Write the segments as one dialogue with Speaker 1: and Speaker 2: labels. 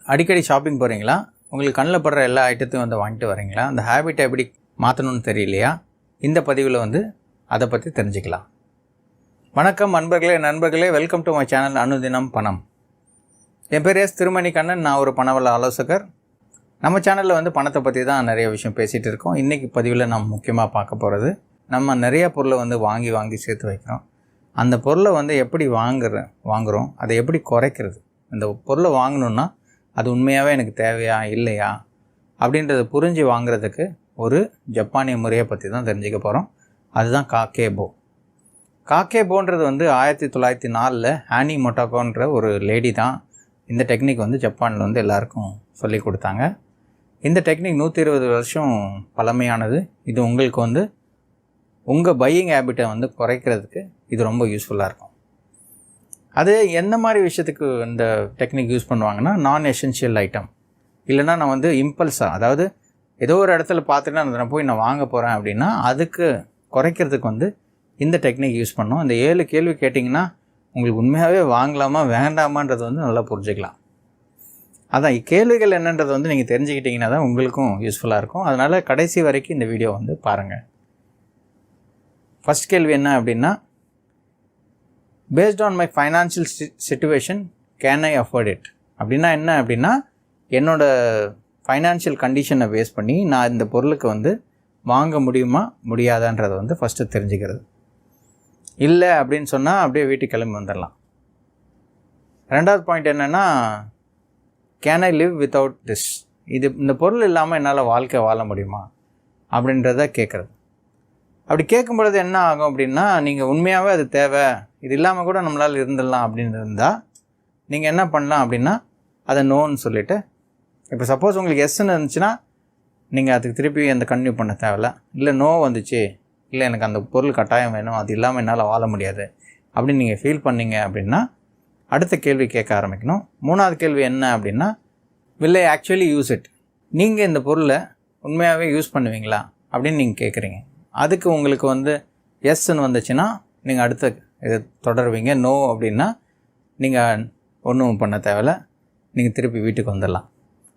Speaker 1: அடிக்கடி ஷாப்பிங் போகிறீங்களா? உங்களுக்கு கண்ணில் படுற எல்லா ஐட்டத்தையும் வந்து வாங்கிட்டு வரீங்களா? அந்த ஹேபிட்டை எப்படி மாற்றணும்னு தெரியலையா? இந்த பதிவில் வந்து அதை பற்றி தெரிஞ்சுக்கலாம். வணக்கம் நண்பர்களே, வெல்கம் டு மை சேனல் அனுதினம் பணம். என் பேர் திருமணி கண்ணன். நான் ஒரு பணவள ஆலோசகர். நம்ம சேனலில் வந்து பணத்தை பற்றி தான் நிறைய விஷயம் பேசிகிட்டு இருக்கோம். இன்றைக்கி பதிவில் நம்ம முக்கியமாக பார்க்க போகிறது, நம்ம நிறையா பொருளை வந்து வாங்கி சேர்த்து வைக்கிறோம். அந்த பொருளை வந்து எப்படி வாங்குகிறோம், அதை எப்படி குறைக்கிறது. அந்த பொருளை வாங்கணுன்னா அது உண்மையாகவே எனக்கு தேவையா இல்லையா அப்படின்றத புரிஞ்சு வாங்குறதுக்கு ஒரு ஜப்பானிய முறையை பற்றி தான் தெரிஞ்சுக்க போகிறோம். அதுதான் காக்கேபோன்றது வந்து 1904 ஆனி மொட்டாக்கோன்ற ஒரு லேடி தான் இந்த டெக்னிக் வந்து ஜப்பானில் வந்து எல்லாருக்கும் சொல்லி கொடுத்தாங்க. இந்த டெக்னிக் 120 வருஷம் பழமையானது. இது உங்களுக்கு வந்து உங்கள் பையிங் ஹேபிட்டை வந்து குறைக்கிறதுக்கு இது ரொம்ப யூஸ்ஃபுல்லாக இருக்கும். அது எந்த மாதிரி விஷயத்துக்கு இந்த டெக்னிக் யூஸ் பண்ணுவாங்கன்னா, நான் எசென்ஷியல் ஐட்டம், இல்லைனா நான் வந்து இம்பல்ஸாக, அதாவது ஏதோ ஒரு இடத்துல பார்த்துட்டு நான் போய் நான் வாங்க போகிறேன் அப்படின்னா அதுக்கு குறைக்கிறதுக்கு வந்து இந்த டெக்னிக் யூஸ் பண்ணோம். இந்த 7 கேள்வி கேட்டிங்கன்னா உங்களுக்கு உண்மையாகவே வாங்கலாமா வேண்டாமான்றது வந்து நல்லா புரிஞ்சுக்கலாம். அதான் கேள்விகள் என்னன்றது வந்து நீங்கள் தெரிஞ்சுக்கிட்டிங்கன்னா தான் உங்களுக்கும் யூஸ்ஃபுல்லாக இருக்கும். அதனால் கடைசி வரைக்கும் இந்த வீடியோ வந்து பாருங்கள். ஃபஸ்ட் கேள்வி என்ன அப்படின்னா, based on my financial situation can I afford it? அப்படின்னா என்ன அப்படின்னா, என்னோடய ஃபைனான்ஷியல் கண்டிஷனை பேஸ் பண்ணி நான் இந்த பொருளுக்கு வந்து வாங்க முடியுமா முடியாதான்றதை வந்து ஃபஸ்ட்டு தெரிஞ்சுக்கிறது. இல்லை அப்படின்னு சொன்னால் அப்படியே வீட்டுக்கு கிளம்பி வந்துடலாம். ரெண்டாவது பாயிண்ட் என்னென்னா, can I live without this? இந்த பொருள் இல்லாமல் என்னால் வாழ்க்கை வாழ முடியுமா அப்படின்றத கேட்குறது. அப்படி கேட்கும் பொழுது என்ன ஆகும் அப்படின்னா, நீங்கள் உண்மையாகவே அது தேவை, இது இல்லாமல் கூட நம்மளால் இருந்துடலாம் அப்படின்னு இருந்தால் நீங்கள் என்ன பண்ணலாம் அப்படின்னா, அதை நோன்னு சொல்லிவிட்டு, இப்போ சப்போஸ் உங்களுக்கு எஸ்ன்னு இருந்துச்சுன்னா நீங்கள் அதுக்கு திருப்பி அந்த கன்டினியூ பண்ண தேவையில்ல. இல்லை நோ வந்துச்சு, இல்லை எனக்கு அந்த பொருள் கட்டாயம் வேணும், அது இல்லாமல் என்னால் வாழ முடியாது அப்படின்னு நீங்கள் ஃபீல் பண்ணீங்க அப்படின்னா அடுத்த கேள்வி கேட்க ஆரம்பிக்கணும். மூணாவது கேள்வி என்ன அப்படின்னா, will I actually use it? நீங்கள் இந்த பொருளை உண்மையாகவே யூஸ் பண்ணுவீங்களா அப்படின்னு நீங்கள் கேட்குறீங்க. அதுக்கு உங்களுக்கு வந்து எஸ்ன்னு வந்துச்சுன்னா நீங்கள் அடுத்த இது தொடருவீங்க. நோ அப்படின்னா நீங்கள் ஒன்றும் பண்ண தேவையில்ல, நீங்கள் திருப்பி வீட்டுக்கு வந்துடலாம்.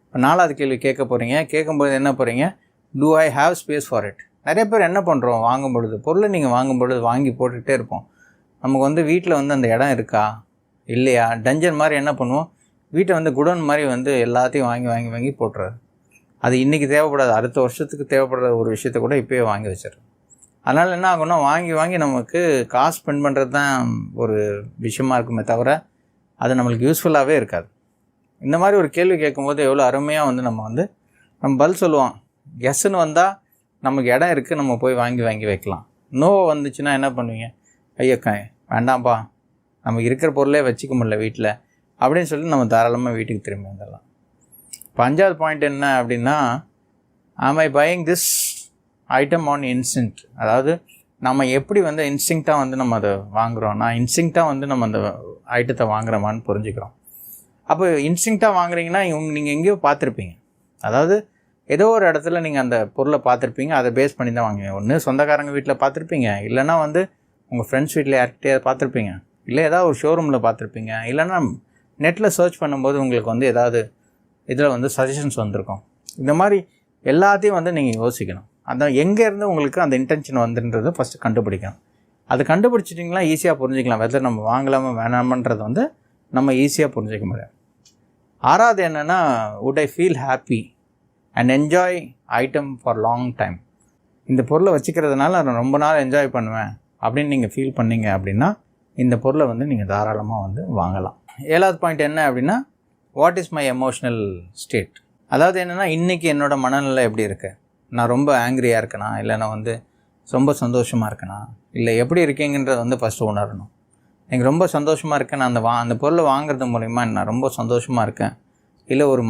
Speaker 1: இப்போ நாலாவது கேள்வி கேட்க போகிறீங்க. கேட்கும்போது என்ன போகிறீங்க, do I have space for it? நிறைய பேர் என்ன பண்ணுறோம், வாங்கும் பொழுது பொருளை நீங்கள் வாங்கும் பொழுது வாங்கி போட்டுக்கிட்டே இருப்போம். நமக்கு வந்து வீட்டில் வந்து அந்த இடம் இருக்கா இல்லையா, டஞ்சன் மாதிரி என்ன பண்ணுவோம், வீட்டை வந்து குடோன் மாதிரி வந்து எல்லாத்தையும் வாங்கி போட்டுறாரு. அது இன்றைக்கி தேவைப்படாது, அடுத்த வருஷத்துக்கு தேவைப்படுற ஒரு விஷயத்த கூட இப்போயே வாங்கி வச்சிடறோம். அதனால் என்ன ஆகும்னா, வாங்கி நமக்கு காசு ஸ்பெண்ட் பண்ணுறது தான் ஒரு விஷயமா இருக்குமே தவிர அது நம்மளுக்கு யூஸ்ஃபுல்லாகவே இருக்காது. இந்த மாதிரி ஒரு கேள்வி கேட்கும்போது எவ்வளோ அருமையாக வந்து நம்ம பதில் சொல்லுவோம். எஸ்ன்னு வந்தால் நமக்கு இடம் இருக்குது, நம்ம போய் வாங்கி வைக்கலாம். நோ வந்துச்சுன்னா என்ன பண்ணுவீங்க, ஐயக்கா வேண்டாம்ப்பா, நமக்கு இருக்கிற பொருளே வச்சுக்க முடியல வீட்டில் அப்படின்னு சொல்லி நம்ம தாராளமாக வீட்டுக்கு திரும்பி வந்துடலாம். இப்போ அஞ்சாவது பாயிண்ட் என்ன அப்படின்னா, am I buying this item on instinct? அதாவது நம்ம எப்படி வந்து இன்ஸ்டிங்க்டாக வந்து நம்ம அதை வாங்குகிறோம்னா, இன்ஸ்டிங்க்டாக வந்து நம்ம அந்த ஐட்டத்தை வாங்குகிறோமான்னு புரிஞ்சுக்கிறோம். அப்போ இன்ஸ்டிங்க்டாக வாங்குறீங்கன்னா நீங்கள் எங்கேயோ பார்த்துருப்பீங்க, அதாவது ஏதோ ஒரு இடத்துல நீங்கள் அந்த பொருளை பார்த்துருப்பீங்க, அதை பேஸ் பண்ணி தான் வாங்குவீங்க. ஒன்று சொந்தக்காரங்க வீட்டில் பார்த்துருப்பீங்க, இல்லைனா வந்து உங்கள் ஃப்ரெண்ட்ஸ் வீட்டில் யார்கிட்டே பார்த்துருப்பீங்க, இல்லை ஏதாவது ஒரு ஷோரூமில் பார்த்துருப்பீங்க, இல்லைனா நெட்டில் சர்ச் பண்ணும்போது உங்களுக்கு வந்து ஏதாவது இதில் வந்து சஜஷன்ஸ் வந்திருக்கும். இந்த மாதிரி எல்லாத்தையும் வந்து நீங்கள் யோசிக்கணும். அதான் எங்கேருந்து உங்களுக்கு அந்த இன்டென்ஷன் வந்துன்றதை ஃபஸ்ட்டு கண்டுபிடிக்கணும். அது கண்டுபிடிச்சிட்டிங்களா ஈஸியாக புரிஞ்சிக்கலாம் வெதர் நம்ம வாங்கலாமா வேணாமன்றது வந்து நம்ம ஈஸியாக புரிஞ்சிக்க முடியும். ஆறாவது என்னென்னா, would I feel happy and enjoy item for long time? இந்த பொருளை வச்சுக்கிறதுனால நான் ரொம்ப நாள் என்ஜாய் பண்ணுவேன் அப்படின்னு நீங்கள் ஃபீல் பண்ணீங்க அப்படின்னா இந்த பொருளை வந்து நீங்கள் தாராளமாக வந்து வாங்கலாம். ஏழாவது பாயிண்ட் என்ன அப்படின்னா, what is my emotional state? அதாவது என்னென்னா, இன்றைக்கி என்னோடய மனநிலை எப்படி இருக்குது, நான் ரொம்ப ஆங்க்ரியாக இருக்கேனா, இல்லை நான் வந்து ரொம்ப சந்தோஷமாக இருக்கேனா, இல்லை எப்படி இருக்கீங்கன்றதை வந்து ஃபஸ்ட்டு உணரணும். நீங்கள் ரொம்ப சந்தோஷமாக இருக்கேன், நான் அந்த பொருளை வாங்குறது மூலிமா நான் ரொம்ப சந்தோஷமாக இருக்கேன், இல்லை ஒரு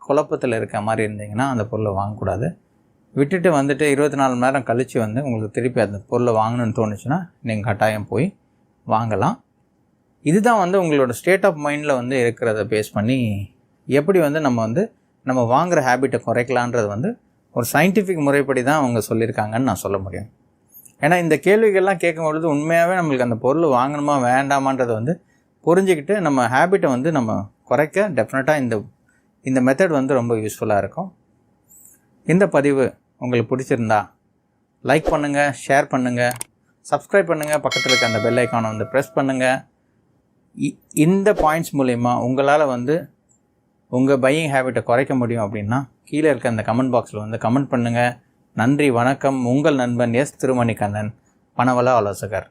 Speaker 1: குழப்பத்தில் இருக்க மாதிரி இருந்தீங்கன்னா அந்த பொருளை வாங்கக்கூடாது. விட்டுட்டு வந்துட்டு 24 மணி நேரம் கழித்து வந்து உங்களுக்கு திருப்பி அந்த பொருளை வாங்கணும்னு தோணுச்சுன்னா நீங்கள் கட்டாயம் போய் வாங்கலாம். இதுதான் வந்து உங்களோட ஸ்டேட் ஆஃப் மைண்டில் வந்து இருக்கிறத பேஸ் பண்ணி எப்படி வந்து நம்ம வாங்குகிற ஹேபிட்டை குறைக்கலான்றது வந்து ஒரு சயின்டிஃபிக் முறைப்படி தான் அவங்க சொல்லியிருக்காங்கன்னு நான் சொல்ல முடியும். ஏன்னா இந்த கேள்விகள்லாம் கேட்கும்பொழுது உண்மையாகவே நம்மளுக்கு அந்த பொருள் வாங்கணுமா வேண்டாமான்றதை வந்து புரிஞ்சுக்கிட்டு நம்ம ஹேபிட்டை வந்து நம்ம குறைக்க டெஃபினட்டாக இந்த மெத்தட் வந்து ரொம்ப யூஸ்ஃபுல்லாக இருக்கும். இந்த பதிவு உங்களுக்கு பிடிச்சிருந்தா லைக் பண்ணுங்கள், ஷேர் பண்ணுங்கள், சப்ஸ்கிரைப் பண்ணுங்கள், பக்கத்தில் இருக்க அந்த பெல் ஐக்கானை வந்து ப்ரெஸ் பண்ணுங்கள். இந்த பாயிண்ட்ஸ் மூலயமா உங்களால் வந்து உங்கள் பையிங் ஹேபிட்டை குறைக்க முடியும் அப்படின்னா கீழே இருக்க அந்த கமெண்ட் பாக்ஸில் வந்து கமெண்ட் பண்ணுங்கள். நன்றி, வணக்கம். உங்கள் நண்பன் எஸ். திருமணிகண்ணன், பணவள ஆலோசகர்.